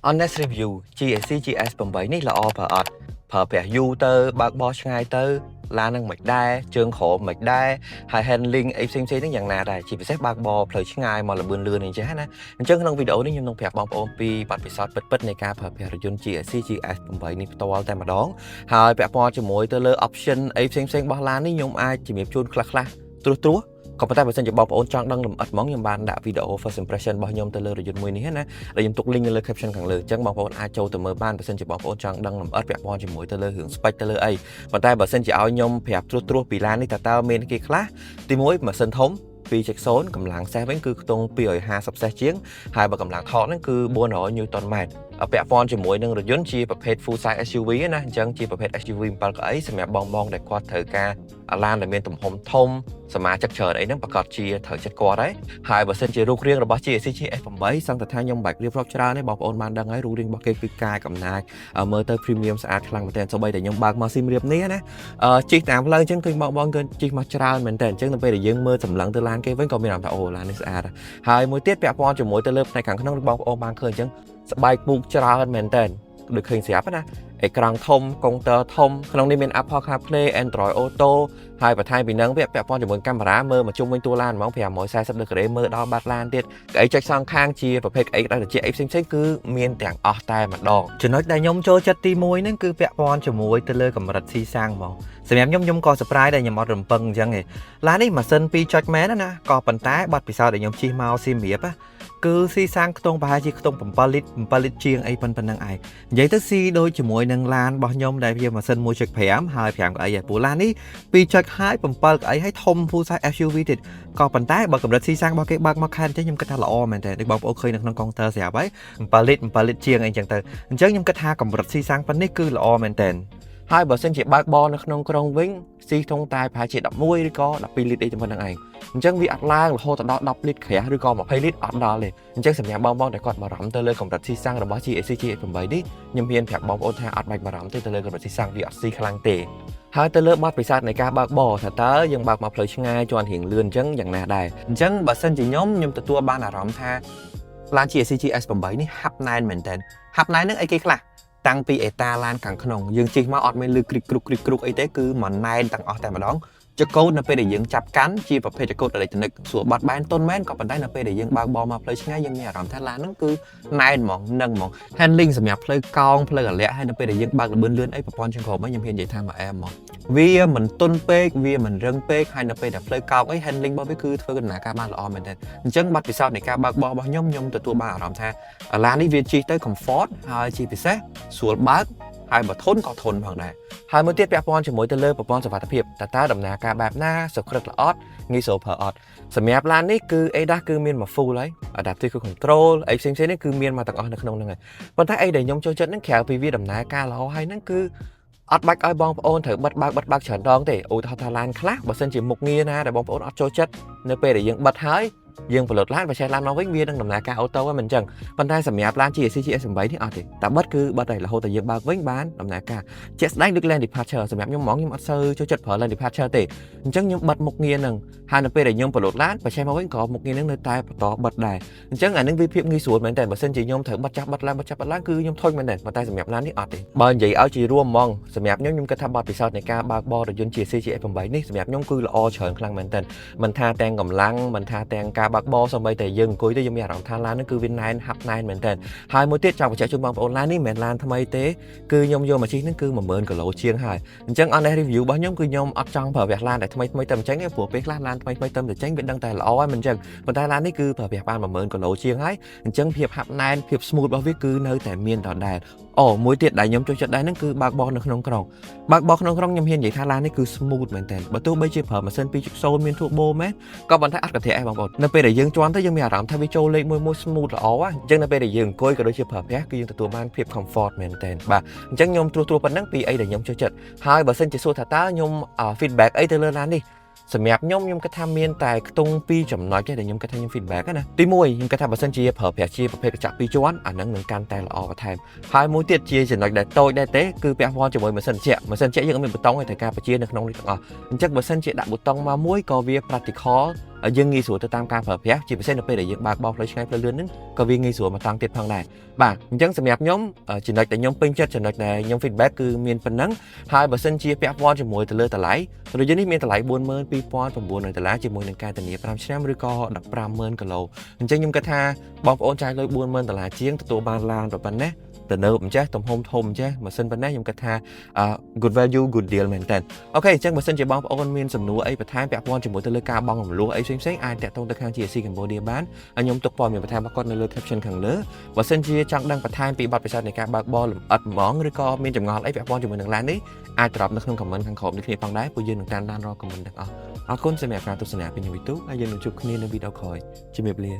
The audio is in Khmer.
Honest review GSC GS 8នេះល្អប្រអត់ប្រើប្រាស់យូរទៅបើកបោះឆ្ងាយទៅឡាននឹងមិនដែរជើងក្រោមមិនដែរហើយ handling អីផ្សេងៗហ្នឹងយ៉ាងណាដែរជាពិសេសបើកបោផ្លូវឆ្ងាយមកលឿនអញ្ចឹងណាអញ្ចឹងក្នុងវីដេអូនេះខ្ញុំនឹងប្រាប់បងប្អូនពីបទពិសោធន៍ពិតៗនៃការប្រើប្រាស់រថយន្ត GSC GS 8នេះផ្ទាល់តែម្ដងហើយពាក់ព័ន្ធជាមួយទៅលើ option អីផ្សេងៗរបស់ឡាននេះខ្ញុំអាចជំរាបជូនខ្លះៗត្រួសក៏ប៉ុន្តែបើសិនជាបងប្អូនចង់ដឹងលម្អិតហ្មងខ្ញុំបានដាក់វីដេអូ first impression របស់ខ្ញុំទៅលើរថយន្តមួយនេះណាដែលខ្ញុំទុក link នៅលើ caption ខាងលើអញ្ចឹងបងប្អូនអាចចូលទៅមើលបានបើសិនជាបងប្អូនចង់ដឹងលម្អិតពាក់ព័ន្ធជាមួយទៅលើរឿង spec ទៅលើអីប៉ុន្តែបើសិនជាឲ្យខ្ញុំប្រាប់ត្រួសពីឡាននេះតើមានគេខ្លះទី1ម៉ាស៊ីនធំ 2.0 កម្លាំងសេះវិញគឺខ្ទង់250សេះជាងហើយបើកម្លាំងថតហ្នឹងគឺ400 Newton m ពាក់ព័ន្ធជាមួយនឹងរថយន្តជាប្រភេទ full size SUV ណាអញ្ចឹងជាប្រភេទ SUV 7កៅអីសម្រាប់បងដែលគាត់ត្រូវការឡានដែលមានទំហំធំសមាជិកច្រើនអីហ្នឹងប្រកាសជាត្រូវចិត្តគាត់ហើយបើសិនជារូបរាងរបស់ GSC GS8 សង្កត់ថាខ្ញុំបាច់រៀបរាប់ច្រើនទេបងប្អូនបានដឹងហើយរូបរាងរបស់គេគឺកាយកំណាចមើលទៅ premium ស្អាតខ្លាំងមែនទែនសូម្បីតែខ្ញុំបើកមកស៊ីមរៀបនេះណាជិះតាមផ្លូវអញ្ចឹងឃើញបងគឺជិះមកច្រើនមែនទែនអញ្ចឹងនៅពេលដែលយើងមើលសម្លឹងទៅឡានគេវិញក៏មានអារម្មណ៍ថាអូឡាននេះស្អាតហើយមួយទៀតពាក់ព័ន្ធជាមួយទៅលើផ្នែកខាងក្នុងបងប្អូនបានឃើញអញ្ចឹងស្បែកពូកច្រើនមែនទែនដូចឃើញស្រាប់ណាអេក្រង់ធំកុងទ័រធំក្នុងនេះមាន Apple CarPlay Android Auto ហើយបន្ថែមពីនឹងវាពាក់ព័ន្ធជាមួយកាមេរ៉ាមើលមកជុំវិញតួឡានហ្មង540ដឺក្រេមើលដល់បាត់ឡានទៀតក្អីចុចសងខាងជាប្រភេទក្អីក្តៅត្រជាក់អីផ្សេងៗគឺមានទាំងអស់តែម្ដងចំណុចដែលខ្ញុំចូលចិត្តទី1ហ្នឹងគឺពាក់ព័ន្ធជាមួយទៅលើកម្រិតស៊ីសាំងហ្មងសម្រាប់ខ្ញុំក៏ surprise ដែរខ្ញុំអត់រំពឹងអញ្ចឹងទេឡាននេះម៉ាស៊ីន2ចុចមែនណាក៏ប៉ុន្តែបាត់ពិសោធន៍ដែលខ្ញុំជិះមកសៀមរាបគឺស៊ីសាំងខ្ទង់ប្រហែលជាខ្ទង់7លីត្រជាងអីប៉ុណ្ណឹងឯងនិយាយទៅស៊ីដូចជាមួយនឹងឡានរបស់ខ្ញុំដែលវាម៉ាស៊ីន 1.5 ហើយ5កៅអីឯពូឡាននេះ2ចុចហើយ7កៅអីហើយធំ full size SUV ទៀតក៏ប៉ុន្តែបើកម្រិតស៊ីសាំងរបស់គេបើកមកខែចេះខ្ញុំគិតថាល្អមែនតើដូចបងប្អូនឃើញនៅក្នុងកុងទ័រស្រាប់ហើយ7លីត្រជាងអីចឹងទៅអញ្ចឹងខ្ញុំគិតថាកម្រិតស៊ីសាំងប៉ុណ្នេះគឺល្អមែនតើហើយបើសិនជាបើកបរនៅក្នុងក្រុងវិញស៊ីធុងតែប្រហែលជា11ឬក៏12លីត្រអីតែប៉ុណ្្នឹងឯងអញ្ចឹងវាអត់ឡើងរហូតដល់10លីត្រក្រាស់ឬក៏20លីត្រអត់ដល់ទេអញ្ចឹងសម្រាប់បងដែលគាត់បារម្ភទៅលើកម្រិតស៊ីសាំងរបស់ GSC GS8 នេះខ្ញុំហ៊ានប្រាប់បងប្អូនថាអត់បាច់បារម្ភទេទៅលើកម្រិតស៊ីសាំងវាអត់ស៊ីខ្លាំងទេហើយទៅលើបទពិសោធន៍នៃការបើកបរថាតើយើងបើកមកផ្លូវឆ្ងាយជាន់រៀងលឿនអញ្ចឹងយ៉ាងណាដែរអញ្ចឹងបើសិនជាខ្ញុំទទួលបានអារម្មណ៍ថាឡាន GSC GS8 នេះហាប់ណែនមែនតើហាប់ណែននឹងអីគេខ្លះតាំងពីអេតាឡានខាងក្នុងយើងជិះមកអត់មានលឺគ្រីកគ្រុកអីទេគឺមិនណែនទាំងអស់តែម្ដងចកូតនៅពេលដែលយើងចាប់កាន់ជាប្រភេទចកូតអេឡិចត្រូនិកស្រួលបាត់បែនតុនមែនក៏ប៉ុន្តែនៅពេលដែលយើងបើកបរមកផ្លូវឆ្ងាយយើងមានអារម្មណ៍ថាឡានហ្នឹងគឺណែនហ្មងនឹងហ្មង handling សម្រាប់ផ្លូវកោងផ្លូវអាលាក់ហើយនៅពេលដែលយើងបើកលឿនអីប្រព័ន្ធជើងក្រោមខ្ញុំហ៊ាននិយាយថាមកអែមហ្មងវាមិនតុនពេកវាមិនរឹងពេកហើយនៅពេលដែលផ្លូវកោងអី handling របស់វាគឺធ្វើដំណើរការបានល្អមែនទែនអញ្ចឹងបទពិសោធន៍នៃការបើកបររបស់ខ្ញុំទទួលបានអារម្មណ៍ថាឡាននេះវាជិះទៅ comfort ហើយជាពិសេសស្រួលបើកហើយបើធន់ក៏ធន់ផងដែរហើយមួយទៀតពាក់ព័ន្ធជាមួយទៅលើប្រព័ន្ធសុវត្ថិភាពតើដំណើរការបែបណាសុក្រឹតល្អអត់ងាយស្រួលប្រើអត់សម្រាប់ឡាននេះគឺ ADAS គឺមានមក full ហើយ Adaptive Cruise Control អីផ្សេងៗនេះគឺមានមកទាំងអស់នៅក្នុងហ្នឹងហើយប៉ុន្តែអីដែលខ្ញុំចូលចិត្តហ្នឹងក្រៅពីវាដំណើរការល្អហើយហ្នឹងគឺអត់បាច់ឲ្យបងប្អូនត្រូវបិទបើកច្រើនដងទេឧទាហរណ៍ថាឡានខ្លះបើសិនជាមុខងារណាដែលបងប្អូនអត់ចូលចិត្តនៅពេលដែលយើងបិទហើយយើងផលិតឡានបើឆេះឡានមកវិញវានឹងដំណើរការអូតូហ្នឹងមិនអញ្ចឹងប៉ុន្តែសម្រាប់ឡាន GSC GS8 នេះអត់ទេតែបិទគឺបិទហើយរហូតតែយើងបើកវិញបានដំណើរការជាក់ស្ដែងដូច Lane Departure សម្រាប់ខ្ញុំហ្មងខ្ញុំអត់សូវចូលចិត្តប្រើ Lane Departure ទេអញ្ចឹងខ្ញុំបិទមុខងារហ្នឹងហើយនៅពេលដែលខ្ញុំផលិតឡានបើឆេះមកវិញក៏មុខងារហ្នឹងនៅតែបន្តបិទដែរអញ្ចឹងអានឹងវាភាពងាយស្រួលមែនតើបើសិនជាខ្ញុំត្រូវបិទបិទឡើងគឺខ្ញុំធុញមែនតើប៉ុន្តែសម្រាប់ឡាននេះអត់ទេបើនិយាយឲ្យជារួមហ្មងសម្រាប់ខ្ញុំគិតថាបទពិសោធន៍នៃការបើកបររថយន្ត GSC GS8 នេះសម្រាប់ខ្ញុំគឺល្អច្រើនខ្លាំងមែនតើមិនថាទាំងកម្លាំងមិនថាទាំងការបើកបរសូម្បីតែយើងអង្គុយទៅយើងមានអារម្មណ៍ថាឡាននេះគឺវាណែនហាប់ណែនមែនតើហើយមួយទៀតចង់បញ្ជាក់ជូនបងប្អូនឡាននេះមិនមែនឡានថ្មីទេគឺខ្ញុំយកមកជិះហ្នឹងគឺ10000គីឡូជាងហើយអញ្ចឹង honest review របស់ខ្ញុំគឺខ្ញុំអត់ចង់ប្រើប្រាស់ឡានដែលថ្មីតែមិនចេញទេព្រោះពេលខ្លះឡានថ្មីតែមិនចេញវាដឹងតែល្អហើយមិនអញ្ចឹងប៉ុន្តែឡាននេះគឺប្រើប្រាស់បាន10000គីឡូជាងហើយអញ្ចឹងភាពហាប់ណែនភាព smooth របស់វាគឺនៅតែមានដដែលអូមួយទៀតដែលខ្ញុំចូលចិត្តដែរហ្នឹងគឺបើកបរនៅក្នុងក្រុងបើកបរក្នុងក្រុងខ្ញុំហ៊ាននិយាយថាឡាននេះគឺ smooth មែនតើបើទោះបីជាប្រើម៉ាស៊ីន 2.0 មាន turbo មែនក៏ប៉ុន្តែអត់កន្ធាក់ឯងបងប្អូននៅពេលដែលយើងជាន់ទៅយើងមានអារម្មណ៍ថាវាចូលលេខមួយ smooth ល្អអញ្ចឹងនៅពេលដែលយើងអង្គុយក៏ដូចជាប្រើប្រាស់គឺយើងទទួលបានភាព comfort មែនតើបាទអញ្ចឹងខ្ញុំត្រួសប៉ុណ្ណឹងពីអីដែលខ្ញុំចូលចិត្តហើយបើសិនជាសួរថាតើខ្ញុំ feedback អីទៅលើឡាននេះសម្រាប់ខ្ញុំគិតថាមានតែខ្ទង់2ចំណុចទេដែលខ្ញុំគិតថាខ្ញុំ feedback ណាទី1ខ្ញុំគិតថាបើសិនជាប្រើប្រាស់ជាប្រភេទកញ្ចក់2ជាន់អាហ្នឹងនឹងកាន់តែល្អបន្ថែមហើយមួយទៀតជាចំណុចដែលតូចដែរទេគឺពាក់ព័ន្ធជាមួយម៉ាស៊ីនត្រជាក់យើងអត់មានប៊ូតុងទេតែការបជានៅក្នុងនេះទាំងអស់អញ្ចឹងបើសិនជាដាក់ប៊ូតុងមកមួយក៏វា practical យើងងាយស្រួលទៅតាមការប្រើប្រាស់ជាពិសេសនៅពេលដែលយើងបើកបោផ្លូវឆ្ងាយផ្លូវលឿនហ្នឹងក៏វាងាយស្រួលមកតង់ទៀតផងដែរបាទអញ្ចឹងសម្រាប់ខ្ញុំចំណុចដែលខ្ញុំពេញចិត្តចំណុចដែលខ្ញុំ feedback គឺមានប៉ុណ្ណឹងហើយបើសិនជាពាក់ព័ន្ធជាមួយទៅលើតម្លៃរថយន្តនេះមានតម្លៃ$42,900ជាមួយនឹងការធានា5ឆ្នាំឬក៏$150,000គីឡូអញ្ចឹងខ្ញុំគិតថាបងប្អូនចាយលុយ$40,000ជាងទទួលបានឡានប៉ុណ្ណេះទៅនៅម្ចេះទំហំធំម្ចេះម៉ាស៊ីនប៉ុណ្ណេះខ្ញុំគិតថា good value good deal មែនតើអូខេអញ្ចឹងបើសិនជាបងប្អូនមានសំណួរអីបន្ថែមពាក់ព័ន្ធជាមួយទៅលើការបង់រំលោះអីផ្សេងៗអាចតាក់ទងទៅខាង GSC Cambodia បានហើយខ្ញុំទុកព័ត៌មានបន្ថែមរបស់គាត់នៅលើ caption ខាងលើបើសិនជាចង់ដឹងបន្ថែមពីបទពិសោធន៍នៃការបើកបរលម្អិតហ្មងឬក៏មានចម្ងល់អីពាក់ព័ន្ធជាមួយនឹងឡាននេះអាចdropនៅក្នុង comment ខាងក្រោមនេះគ្នាផងដែរពួកយើងនឹងតាមដានរាល់ comment ទាំងអស់អរគុណសម្រាប់ការទស្សនាពីខ្ញុំ YouTube ហើយយើងនឹងជួបគ្នានៅវីដេអូក្រោយជំរាបលា